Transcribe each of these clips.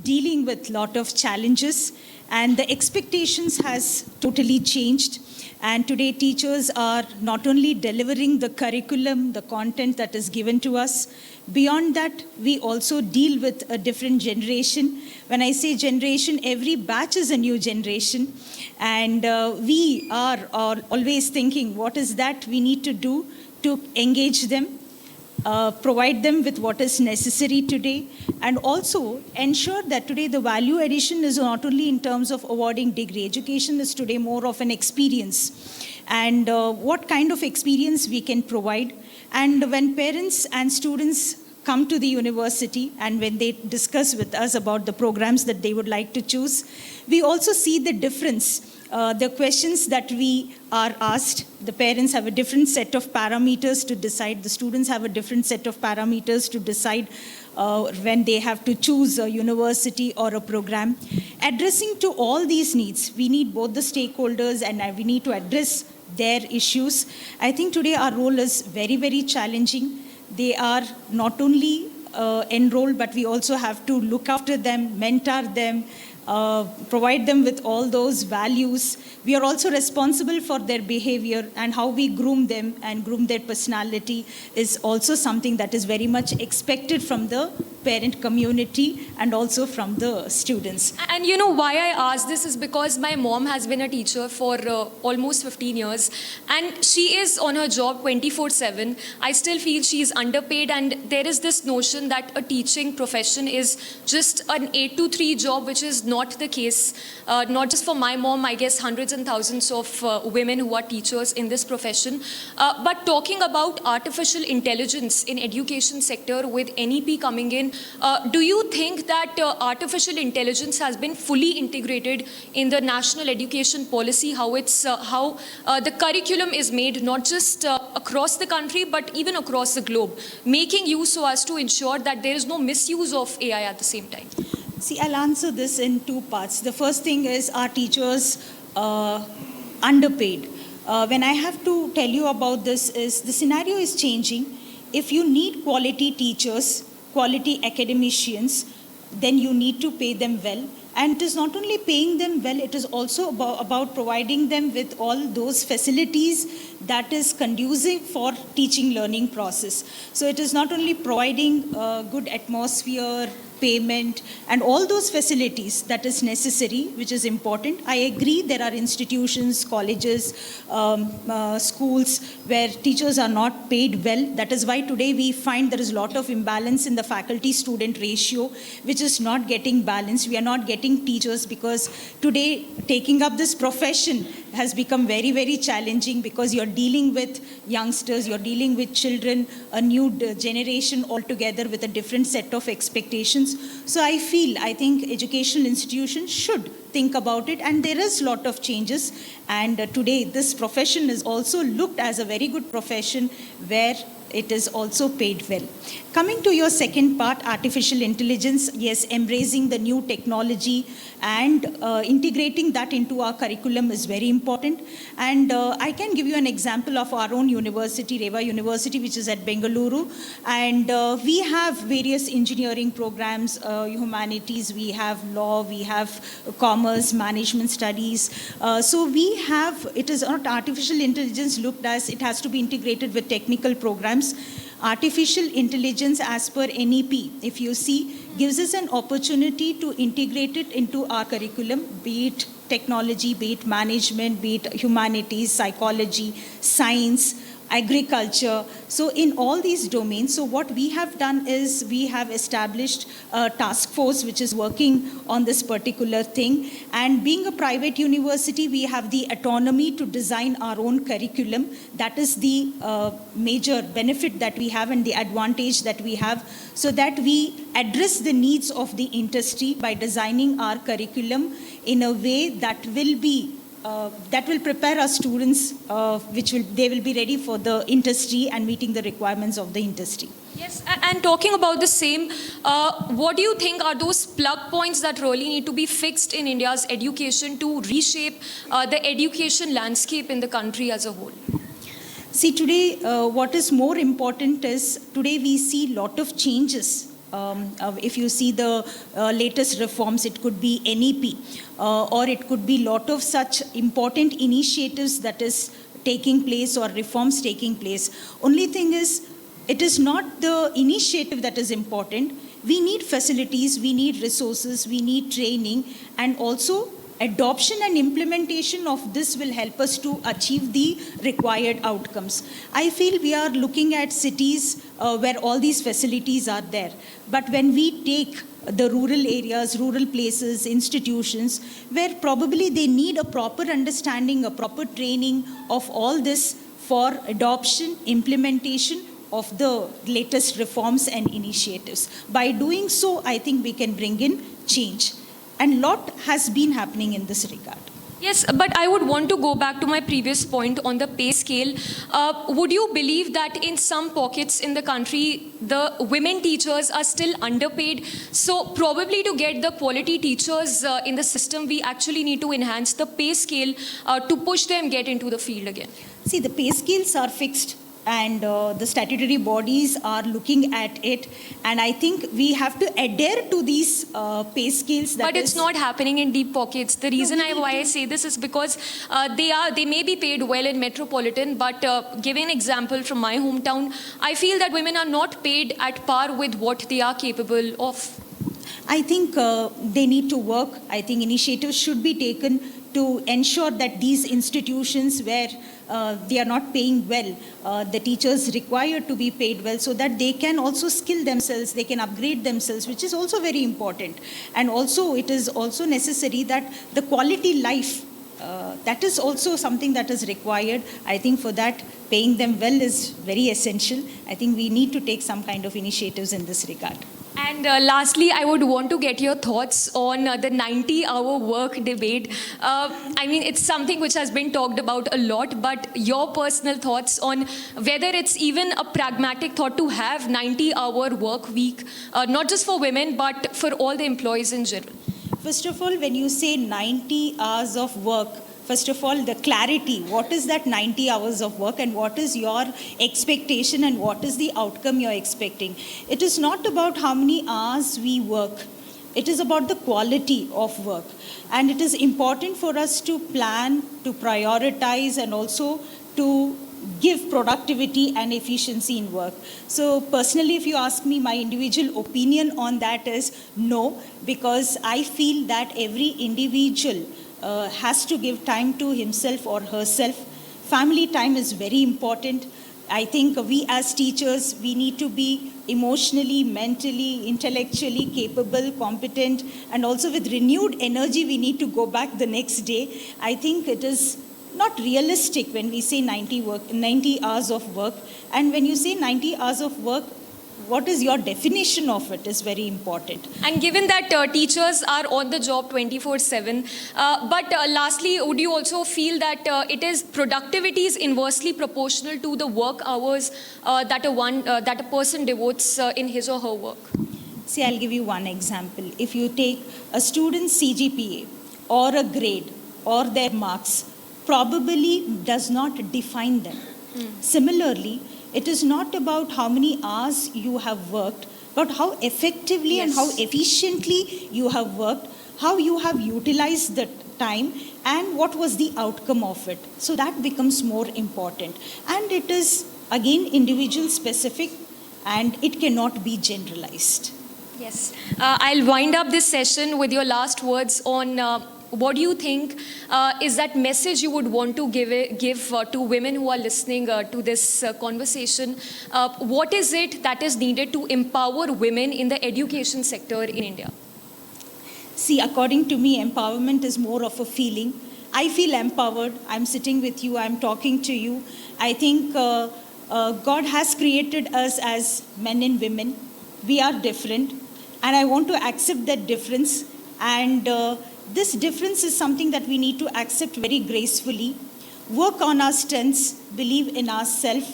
dealing with a lot of challenges, and the expectations has totally changed. And today teachers are not only delivering the curriculum, the content that is given to us, beyond that, we also deal with a different generation. When I say generation, every batch is a new generation. And we are always thinking, what is that we need to do to engage them, provide them with what is necessary today, and also ensure that today the value addition is not only in terms of awarding degree. Education is today more of an experience, and what kind of experience we can provide. And when parents and students come to the university and when they discuss with us about the programs that they would like to choose, we also see the difference. The questions that we are asked, the parents have a different set of parameters to decide, the students have a different set of parameters to decide when they have to choose a university or a program. Addressing to all these needs, we need both the stakeholders and we need to address their issues. I think today our role is very, very challenging. They are not only enrolled, but we also have to look after them, mentor them, provide them with all those values. We are also responsible for their behavior, and how we groom them and groom their personality is also something that is very much expected from the parent community and also from the students. And you know why I ask this is because my mom has been a teacher for almost 15 years, and she is on her job 24/7. I still feel she is underpaid, and there is this notion that a teaching profession is just an 8 to 3 job, which is not the case. Not just for my mom, I guess hundreds and thousands of women who are teachers in this profession. But talking about artificial intelligence in education sector with NEP coming in, do you think that artificial intelligence has been fully integrated in the national education policy, how the curriculum is made not just across the country but even across the globe, making use so as to ensure that there is no misuse of AI at the same time? See, I'll answer this in two parts. The first thing is, our teachers underpaid? When I have to tell you about this is, the scenario is changing. If you need quality teachers, quality academicians, then you need to pay them well. And it is not only paying them well, it is also about providing them with all those facilities that is conducive for teaching learning process. So it is not only providing good atmosphere, payment, and all those facilities that is necessary, which is important. I agree there are institutions, colleges, schools where teachers are not paid well. That is why today we find there is a lot of imbalance in the faculty-student ratio, which is not getting balanced. We are not getting teachers because today taking up this profession has become very, very challenging, because you're dealing with youngsters, you're dealing with children, a new generation altogether with a different set of expectations. So I think educational institutions should think about it, and there is a lot of changes. And today this profession is also looked as a very good profession where it is also paid well. Coming to your second part, artificial intelligence, yes, embracing the new technology and integrating that into our curriculum is very important. And I can give you an example of our own university, Reva University, which is at Bengaluru. And we have various engineering programs, humanities, we have law, we have commerce, management studies. So we have, it is not artificial intelligence looked as, it has to be integrated with technical programs. Artificial intelligence, as per NEP, if you see, gives us an opportunity to integrate it into our curriculum, be it technology, be it management, be it humanities, psychology, science, agriculture. So in all these domains, so what we have done is we have established a task force which is working on this particular thing. And being a private university, we have the autonomy to design our own curriculum. That is the major benefit that we have and the advantage that we have, so that we address the needs of the industry by designing our curriculum in a way that will be that will prepare our students, they will be ready for the industry and meeting the requirements of the industry. Yes, and talking about the same, what do you think are those plug points that really need to be fixed in India's education to reshape the education landscape in the country as a whole? See, today what is more important is, today we see a lot of changes If you see the latest reforms, it could be NEP, or it could be lot of such important initiatives that is taking place or reforms taking place. Only thing is, it is not the initiative that is important. We need facilities, we need resources, we need training, and also adoption and implementation of this will help us to achieve the required outcomes. I feel we are looking at cities where all these facilities are there. But when we take the rural areas, rural places, institutions, where probably they need a proper understanding, a proper training of all this for adoption, implementation of the latest reforms and initiatives. By doing so, I think we can bring in change. And lot has been happening in this regard. Yes, but I would want to go back to my previous point on the pay scale. Would you believe that in some pockets in the country, the women teachers are still underpaid? So probably to get the quality teachers in the system, we actually need to enhance the pay scale to push them get into the field again. See, the pay scales are fixed, and the statutory bodies are looking at it, and I think we have to adhere to these pay scales. But it's not happening in deep pockets. The reason why I say this is because they may be paid well in metropolitan, but giving an example from my hometown, I feel that women are not paid at par with what they are capable of. I think they need to work. I think initiatives should be taken to ensure that these institutions where they are not paying well, the teachers required to be paid well, so that they can also skill themselves, they can upgrade themselves, which is also very important. And also it is also necessary that the quality life, that is also something that is required. I think for that, paying them well is very essential. I think we need to take some kind of initiatives in this regard. And lastly, I would want to get your thoughts on the 90-hour work debate. I mean, it's something which has been talked about a lot, but your personal thoughts on whether it's even a pragmatic thought to have 90-hour work week, not just for women, but for all the employees in general. First of all, when you say 90 hours of work, first of all, the clarity, what is that 90 hours of work and what is your expectation and what is the outcome you're expecting? It is not about how many hours we work. It is about the quality of work. And it is important for us to plan, to prioritize, and also to give productivity and efficiency in work. So personally, if you ask me, my individual opinion on that is no, because I feel that every individual has to give time to himself or herself. Family time is very important. I think we as teachers, we need to be emotionally, mentally, intellectually capable, competent, and also with renewed energy, we need to go back the next day. I think it is not realistic when we say 90 hours of work. And when you say 90 hours of work, what is your definition of it is very important. And given that teachers are on the job 24/7, but lastly, would you also feel that it is productivity is inversely proportional to the work hours that a person devotes in his or her work? See, I'll give you one example. If you take a student's CGPA or a grade or their marks, probably does not define them. Similarly, it is not about how many hours you have worked, but how effectively and how efficiently you have worked, how you have utilized the time, and what was the outcome of it. So that becomes more important. And it is, again, individual specific, and it cannot be generalized. Yes. I'll wind up this session with your last words on what do you think is that message you would want to give to women who are listening to this conversation? What is it that is needed to empower women in the education sector in India? See, according to me, empowerment is more of a feeling. I feel empowered. I'm sitting with you. I'm talking to you. I think God has created us as men and women. We are different. And I want to accept that difference. And this difference is something that we need to accept very gracefully, work on our strengths, believe in ourselves,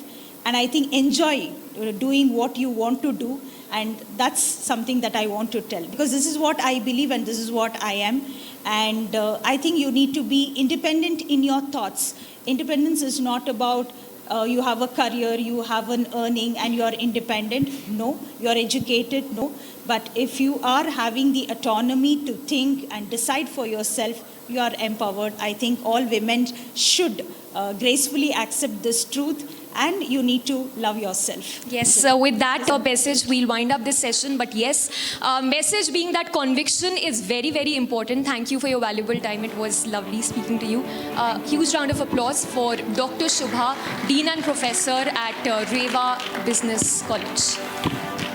and I think enjoy doing what you want to do. And that's something that I want to tell, because this is what I believe and this is what I am. And I think you need to be independent in your thoughts. Independence is not about you have a career, you have an earning, and you are independent. No. You are educated. No. But if you are having the autonomy to think and decide for yourself, you are empowered. I think all women should gracefully accept this truth, and you need to love yourself. Yes, so with that message, we'll wind up this session. But yes, message being that conviction is very, very important. Thank you for your valuable time. It was lovely speaking to you. Huge round of applause for Dr. Shubha, Dean and Professor at Reva Business College.